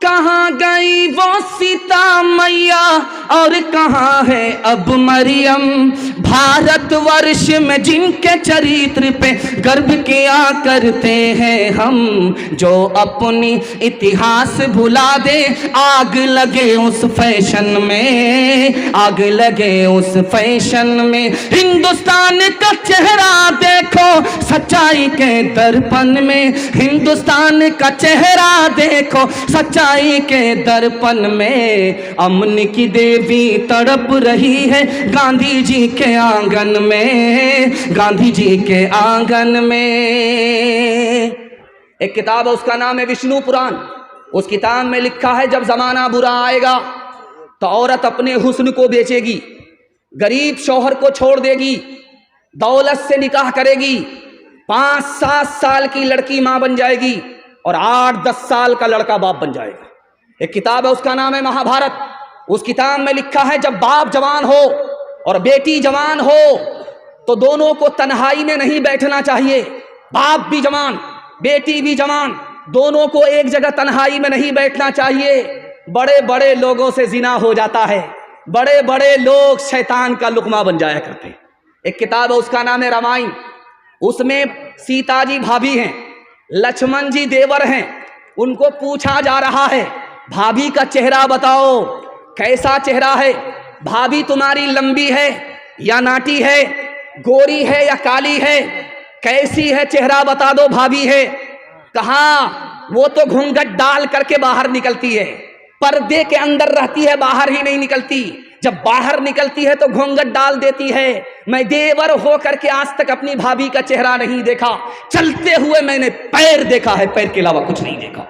कहाँ गई वो सीता मैया और कहाँ है अब मरियम। भारतवर्ष में जिनके चरित्र पे गर्व किया करते हैं हम, जो अपनी इतिहास भुला दे आग लगे उस फैशन में, आग लगे उस फैशन में। हिंदुस्तान का चेहरा देखो सच्चाई के दर्पण में, हिंदुस्तान का चेहरा देखो सच्चाई के दर्पण में। अमन की देवी तड़प रही है गांधी जी के आंगन में, गांधी जी के आंगन में। एक किताब है उसका नाम है विष्णु पुराण। उस किताब में लिखा है जब जमाना बुरा आएगा तो औरत अपने हुस्न को बेचेगी, गरीब शौहर को छोड़ देगी, दौलत से निकाह करेगी, 5-7 साल की लड़की मां बन जाएगी और 8-10 साल का लड़का बाप बन जाएगा। एक किताब है उसका नाम है महाभारत। उस किताब में लिखा है जब बाप जवान हो और बेटी जवान हो तो दोनों को तन्हाई में नहीं बैठना चाहिए। बाप भी जवान बेटी भी जवान, दोनों को एक जगह तन्हाई में नहीं बैठना चाहिए। बड़े बड़े लोगों से जिना हो जाता है, बड़े बड़े लोग शैतान का लुकमा बन जाया करते। एक किताब है उसका नाम है रामायण। उसमें सीता जी भाभी हैं, लक्ष्मण जी देवर हैं। उनको पूछा जा रहा है भाभी का चेहरा बताओ, कैसा चेहरा है? भाभी तुम्हारी लंबी है या नाटी है, गोरी है या काली है, कैसी है चेहरा बता दो भाभी है। कहा वो तो घूंघट डाल करके बाहर निकलती है, पर्दे के अंदर रहती है, बाहर ही नहीं निकलती। जब बाहर निकलती है तो घूंघट डाल देती है। मैं देवर हो करके आज तक अपनी भाभी का चेहरा नहीं देखा, चलते हुए मैंने पैर देखा है, पैर के अलावा कुछ नहीं देखा।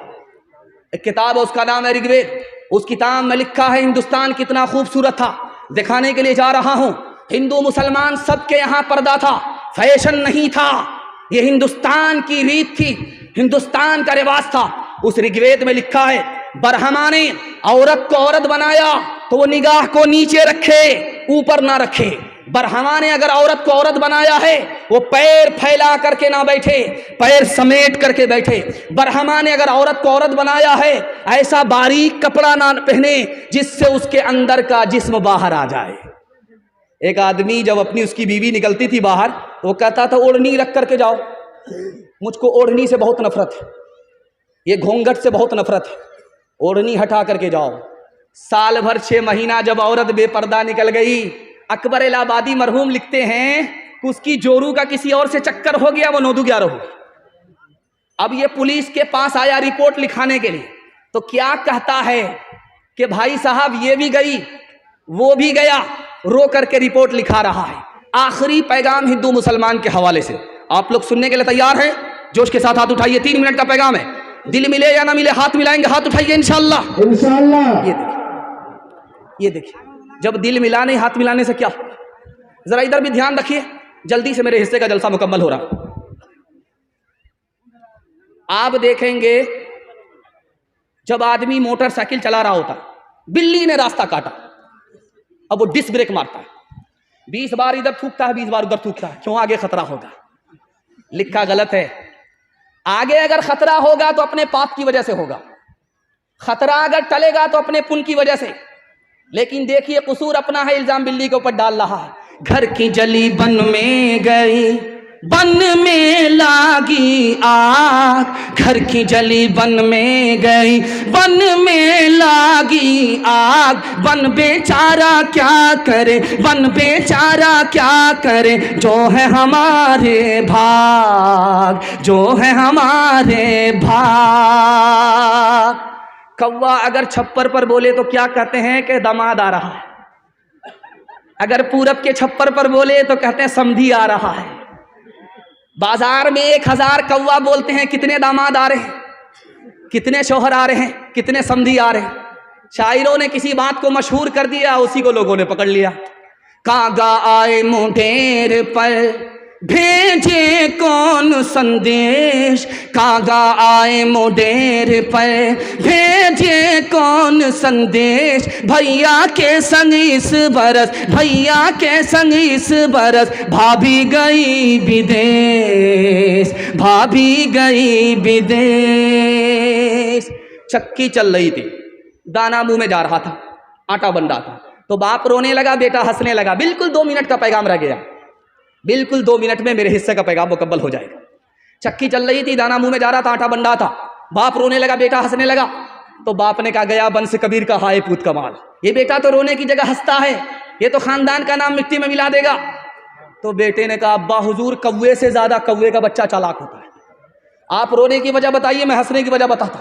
एक किताब है उसका नाम है ऋग्वेद। उस किताब में लिखा है हिंदुस्तान कितना खूबसूरत था। दिखाने के लिए जा रहा हूं, हिंदू मुसलमान सबके यहां पर्दा था, फैशन नहीं था, यह हिंदुस्तान की रीत थी, हिंदुस्तान का रिवाज था। उस ऋग्वेद में लिखा है ब्रह्मा ने औरत को औरत बनाया तो वो निगाह को नीचे रखे, ऊपर ना रखे। ब्रह्मा ने अगर औरत को औरत बनाया है वो पैर फैला करके ना बैठे, पैर समेट करके बैठे। ब्रह्मा ने अगर औरत को औरत बनाया है ऐसा बारीक कपड़ा ना पहने जिससे उसके अंदर का जिस्म बाहर आ जाए। एक आदमी जब अपनी उसकी बीवी निकलती थी बाहर तो वो कहता था ओढ़नी रख करके जाओ, मुझको ओढ़नी से बहुत नफरत है, ये घूंघट से बहुत नफरत है, ओढ़नी हटा करके जाओ। साल भर 6 महीना जब औरत बेपर्दा निकल गई, अकबर इलाहाबादी मरहूम लिखते हैं कि उसकी जोरू का किसी और से चक्कर हो गया, वो 9-11 हो गई। अब ये पुलिस के पास आया रिपोर्ट लिखाने के लिए, तो क्या कहता है कि भाई साहब ये भी गई वो भी गया, रो करके रिपोर्ट लिखा रहा है। आखिरी पैगाम हिंदू मुसलमान के हवाले से आप लोग सुनने के लिए तैयार हैं? जोश के साथ हाथ उठाइए, 3 मिनट का पैगाम है। दिल मिले या ना मिले हाथ मिलाएंगे, हाथ उठाइए इंशाअल्लाह। इंशाअल्लाह। ये देखिए जब दिल मिला नहीं हाथ मिलाने से क्या। जरा इधर भी ध्यान रखिए, जल्दी से मेरे हिस्से का जलसा मुकम्मल हो रहा। आप देखेंगे जब आदमी मोटरसाइकिल चला रहा होता, बिल्ली ने रास्ता काटा, अब वो डिस्क ब्रेक मारता है, 20 बार इधर थूकता है, 20 बार उधर थूकता है। क्यों? आगे खतरा होगा। लिखा गलत है। आगे अगर खतरा होगा तो अपने पाप की वजह से होगा, खतरा अगर टलेगा तो अपने पुण्य की वजह से। लेकिन देखिए कसूर अपना है, इल्जाम बिल्ली के ऊपर डाल रहा है। घर की जली बन में गई, बन में लागी आग, घर की जली बन में गई, बन में लागी आग। बन बेचारा क्या करे, बन बेचारा क्या करे, जो है हमारे भाग, जो है हमारे भाग। कौवा अगर छप्पर पर बोले तो क्या कहते हैं कि दामाद आ रहा है, अगर पूरब के छप्पर पर बोले तो कहते हैं समधी आ रहा है। बाजार में 1000 कौवा बोलते हैं, कितने दामाद आ रहे हैं, कितने शौहर आ रहे हैं, कितने समधी आ रहे हैं। शायरों ने किसी बात को मशहूर कर दिया, उसी को लोगों ने पकड़ लिया। कागा आए मुंडेर पर भेजे कौन संदेश, कागा आए मुंडेर पर भेजे कौन संदेश। भैया के संग इस बरस, भैया के संग इस बरस, भाभी गई विदेश, भाभी गई विदेश। चक्की चल रही थी, दाना मुंह में जा रहा था, आटा बन रहा था, तो बाप रोने लगा, बेटा हंसने लगा। बिल्कुल 2 मिनट का पैगाम रह गया, बिल्कुल 2 मिनट में मेरे हिस्से का पैगाम मुकम्मल हो जाएगा। चक्की चल रही थी, दाना मुंह में जा रहा था, आटा बन रहा था, बाप रोने लगा, बेटा हंसने लगा। तो बाप ने कहा, गया बंस कबीर का हाय पूत कमाल, ये बेटा तो रोने की जगह हंसता है, ये तो खानदान का नाम मिट्टी में मिला देगा। तो बेटे ने कहा, अब्बा हुजूर, कौवे से ज्यादा कौवे का बच्चा चालाक होता है, आप रोने की वजह बताइए, मैं हंसने की वजह बताता।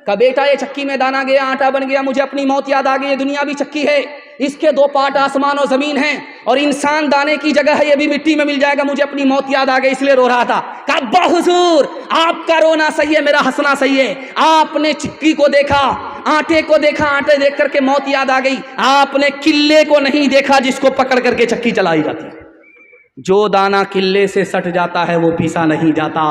कहा, बेटा ये चक्की में दाना गया, आटा बन गया, मुझे अपनी मौत याद आ गई, ये दुनिया भी चक्की है, इसके 2 पार्ट आसमान और जमीन हैं, और इंसान दाने की जगह है, ये भी मिट्टी में मिल जाएगा, मुझे अपनी मौत याद आ गई, इसलिए रो रहा था। कहा, अब्बा हुजूर, आपका रोना सही है, मेरा हंसना सही है। आपने चक्की को देखा, आटे को देखा, आटे देख करके मौत याद आ गई, आपने किल्ले को नहीं देखा जिसको पकड़ करके चक्की चलाई जाती है। जो दाना किल्ले से सट जाता है वो पीसा नहीं जाता,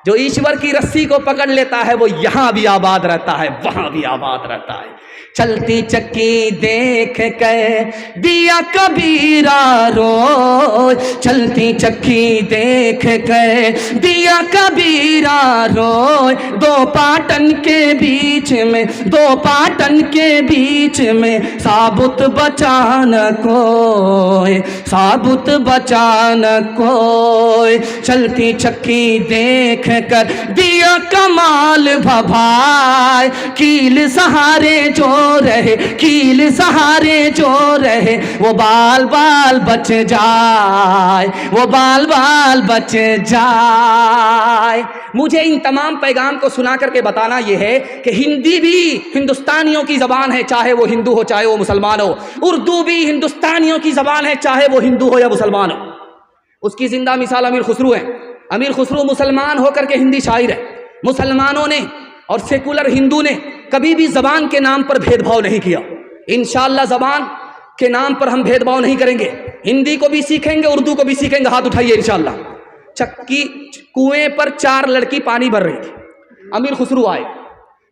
जो ईश्वर की रस्सी को पकड़ लेता है वो यहां भी आबाद रहता है, वहां भी आबाद रहता है। चलती चक्की देख कर दिया कबीरा रोए, चलती चक्की देख कर दिया कबीरा रोए, 2 पाटन के बीच में, 2 पाटन के बीच में साबुत बचा न कोई, साबुत बचा न कोई। चलती चक्की देख कर दिया कमाल भभाए, कील सहारे जो रहे, कील सहारे जो रहे, वो बाल बाल बच जाए, वो बाल बाल बच जाए। मुझे इन तमाम पैगाम को सुना करके बताना यह है कि हिंदी भी हिंदुस्तानियों की ज़बान है, चाहे वो हिंदू हो चाहे वो मुसलमान हो। उर्दू भी हिंदुस्तानियों की ज़बान है, चाहे वो हिंदू हो या मुसलमान हो। उसकी जिंदा मिसाल अमीर खुसरू है। अमीर खुसरू मुसलमान होकर के हिंदी शायर है। मुसलमानों ने और सेकुलर हिंदू ने कभी भी ज़बान के नाम पर भेदभाव नहीं किया। इंशाअल्लाह ज़बान के नाम पर हम भेदभाव नहीं करेंगे, हिंदी को भी सीखेंगे, उर्दू को भी सीखेंगे। हाथ उठाइए इंशाअल्लाह। चक्की कुएं पर 4 लड़की पानी भर रही थी। अमीर खुसरू आए,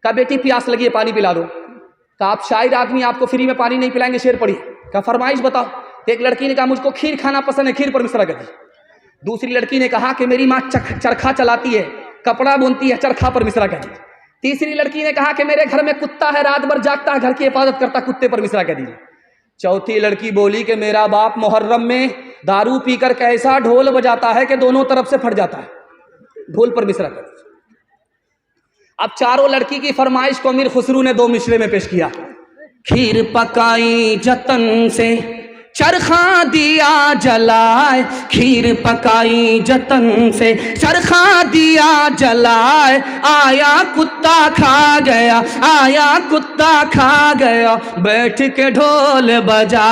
कहा, बेटी प्यास लगी है, पानी पिला दो। कहा, आप शायर आदमी, आपको फ्री में पानी नहीं पिलाएंगे, शेर पढ़िए। कहा, फरमाइश बताओ। तो एक लड़की ने कहा, मुझको खीर खाना पसंद है, खीर पर मिसरा कर दी। दूसरी लड़की ने कहा कि मेरी माँ चरखा चलाती है, कपड़ा बुनती है, चरखा पर मिसरा कर दी। तीसरी लड़की ने कहा कि मेरे घर में कुत्ता है, रात भर जागता है, घर की हिफाजत करता, कुत्ते पर मिसरा कर दीजिए। चौथी लड़की बोली कि मेरा बाप मुहर्रम में दारू पीकर कैसा ढोल बजाता है कि दोनों तरफ से फट जाता है, ढोल पर मिसरा कर दीजिए। अब चारों लड़की की फरमाइश को अमीर खुसरू ने 2 मिसरे में पेश किया। खीर पकाई जतन से, चरखा दिया जलाए, खीर पकाई जतन से, चरखा दिया जलाए, आया कुत्ता खा गया, आया कुत्ता खा गया, बैठ के ढोल बजा,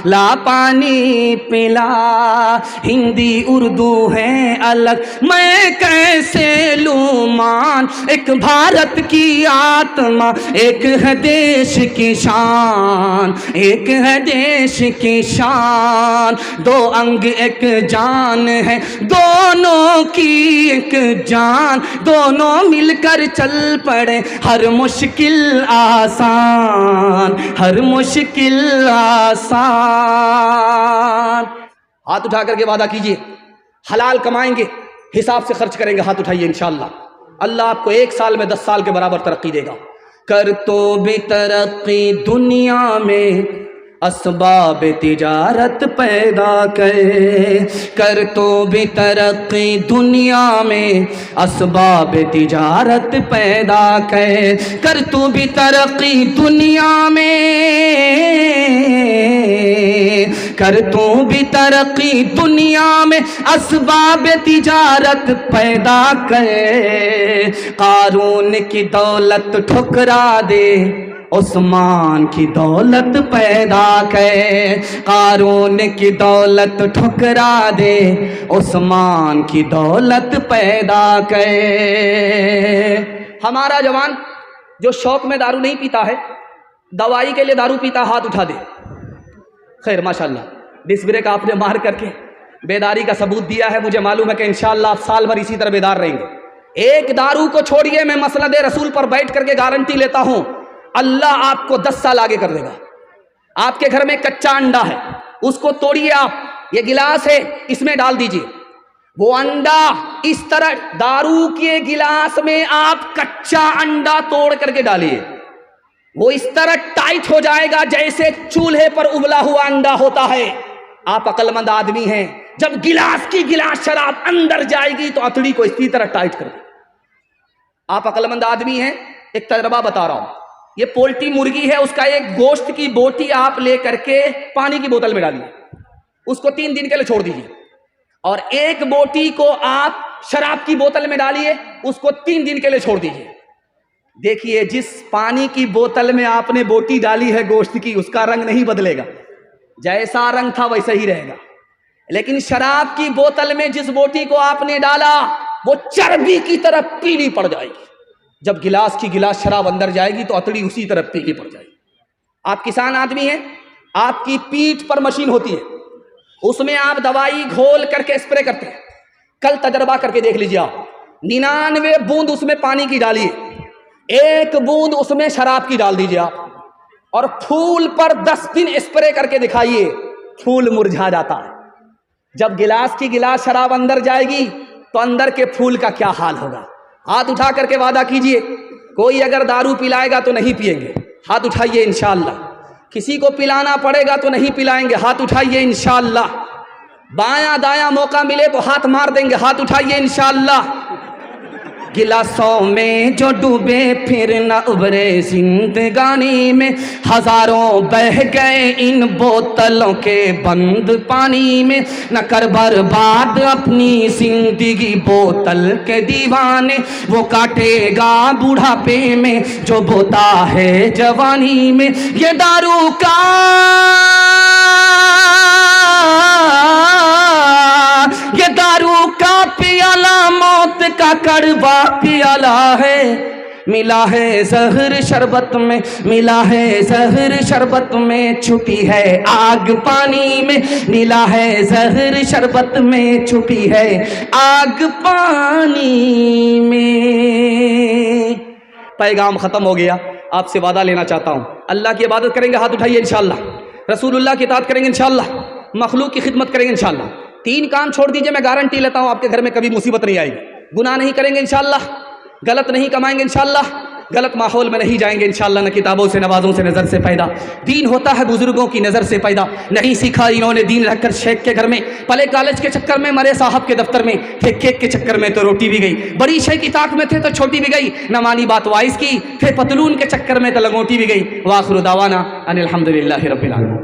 ला पानी पिला। हिंदी उर्दू है अलग, मैं कैसे लूं मान, एक भारत की आत्मा, एक है देश की शान, एक है देश की शान। 2 अंग एक जान है, दोनों की एक जान, दोनों मिलकर चल पड़े, हर मुश्किल आसान, हर मुश्किल आसान। हाथ उठा करके वादा कीजिए, हलाल कमाएंगे, हिसाब से खर्च करेंगे। हाथ उठाइए इंशाअल्लाह। अल्लाह आपको 1 साल में 10 साल के बराबर तरक्की देगा। कर तो भी तरक्की दुनिया में, असबाब तिजारत पैदा कर तो भी तरक्की दुनिया में, असबाब तिजारत पैदा कर तो भी तरक्की दुनिया में, कर तो भी तरक्की दुनिया में, असबाब तिजारत पैदा कर। कारून की दौलत ठुकरा दे, उस्मान की दौलत पैदा कर। कारून की दौलत ठुकरा दे, उस्मान की दौलत पैदा कर। हमारा जवान जो शौक में दारू नहीं पीता है, दवाई के लिए दारू पीता, हाथ उठा दे। खैर माशाल्लाह, डिस्क ब्रेक आपने मार करके बेदारी का सबूत दिया है। मुझे मालूम है कि इंशाअल्लाह आप साल भर इसी तरह बेदार रहेंगे। एक दारू को छोड़िए, मैं मसनद रसूल पर बैठ करके गारंटी लेता हूं, अल्लाह आपको 10 साल आगे कर देगा। आपके घर में कच्चा अंडा है, उसको तोड़िए आप, ये गिलास है, इसमें डाल दीजिए, वो अंडा इस तरह, दारू के गिलास में आप कच्चा अंडा तोड़ करके डालिए, वो इस तरह टाइट हो जाएगा जैसे चूल्हे पर उबला हुआ अंडा होता है। आप अक्लमंद आदमी हैं, जब गिलास की गिलास शराब अंदर जाएगी तो अतड़ी को इसी तरह टाइट कर दे। आप अक्लमंद आदमी हैं, एक तजर्बा बता रहा हूं। ये पोल्ट्री मुर्गी है, उसका एक गोश्त की बोटी आप ले करके पानी की बोतल में डालिए, उसको 3 दिन के लिए छोड़ दीजिए, और एक बोटी को आप शराब की बोतल में डालिए, उसको 3 दिन के लिए छोड़ दीजिए। देखिए, जिस पानी की बोतल में आपने बोटी डाली है गोश्त की, उसका रंग नहीं बदलेगा, जैसा रंग था वैसा ही रहेगा। लेकिन शराब की बोतल में जिस बोटी को आपने डाला, वो चर्बी की तरह पीली पड़ जाएगी। जब गिलास की गिलास शराब अंदर जाएगी तो अतड़ी उसी तरह पीली पड़ जाएगी। आप किसान आदमी हैं, आपकी पीठ पर मशीन होती है, उसमें आप दवाई घोल करके स्प्रे करते हैं। कल तजर्बा करके देख लीजिए आप, 99 बूंद उसमें पानी की डालिए, 1 बूंद उसमें शराब की डाल दीजिए आप, और फूल पर 10 दिन स्प्रे करके दिखाइए, फूल मुरझा जाता है। जब गिलास की गिलास शराब अंदर जाएगी तो अंदर के फूल का क्या हाल होगा। हाथ उठा करके वादा कीजिए, कोई अगर दारू पिलाएगा तो नहीं पिएंगे, हाथ उठाइए इंशाअल्लाह। किसी को पिलाना पड़ेगा तो नहीं पिलाएंगे, हाथ उठाइए इंशाअल्लाह। बायां दायां मौका मिले तो हाथ मार देंगे, हाथ उठाइए इंशाअल्लाह। गिलासों में जो डूबे फिर न उभरे जिंदगानी में, हजारों बह गए इन बोतलों के बंद पानी में। न कर बर्बाद अपनी जिंदगी बोतल के दीवाने, वो काटेगा बुढ़ापे में जो बोता है जवानी में। ये दारू का पियाला मौत का कड़वा पियाला है। मिला है जहर शरबत में, मिला है जहर शरबत में, छुपी है आग पानी में। मिला है जहर शरबत में, छुपी है आग पानी में। पैगाम खत्म हो गया। आपसे वादा लेना चाहता हूँ, अल्लाह की इबादत करेंगे, हाथ उठाइए इंशाअल्लाह। रसूलुल्लाह की इताअत करेंगे इंशाअल्लाह, मखलूक की खिदमत करेंगे इंशाअल्लाह। 3 काम छोड़ दीजिए, मैं गारंटी लेता हूँ आपके घर में कभी मुसीबत नहीं आएगी। गुनाह नहीं करेंगे इंशाअल्लाह, गलत नहीं कमाएंगे इंशाअल्लाह, गलत माहौल में नहीं जाएंगे इंशाअल्लाह। न किताबों से, नवाजों से, नज़र से पैदा दीन होता है, बुजुर्गों की नज़र से पैदा। नहीं सीखा इन्होंने दीन रखकर शेख के घर में, पले कॉलेज के चक्कर में, मरे साहब के दफ्तर में, थे केक के चक्कर में तो रोटी भी गई। बड़ी शे की ताक में थे तो छोटी भी गई, न मानी बात वाइस की, थे पतलून के चक्कर में तो लंगोटी भी गई। वाखिर दावाना अनिल हम्दुलिल्लाहि रब्बिल आलमीन।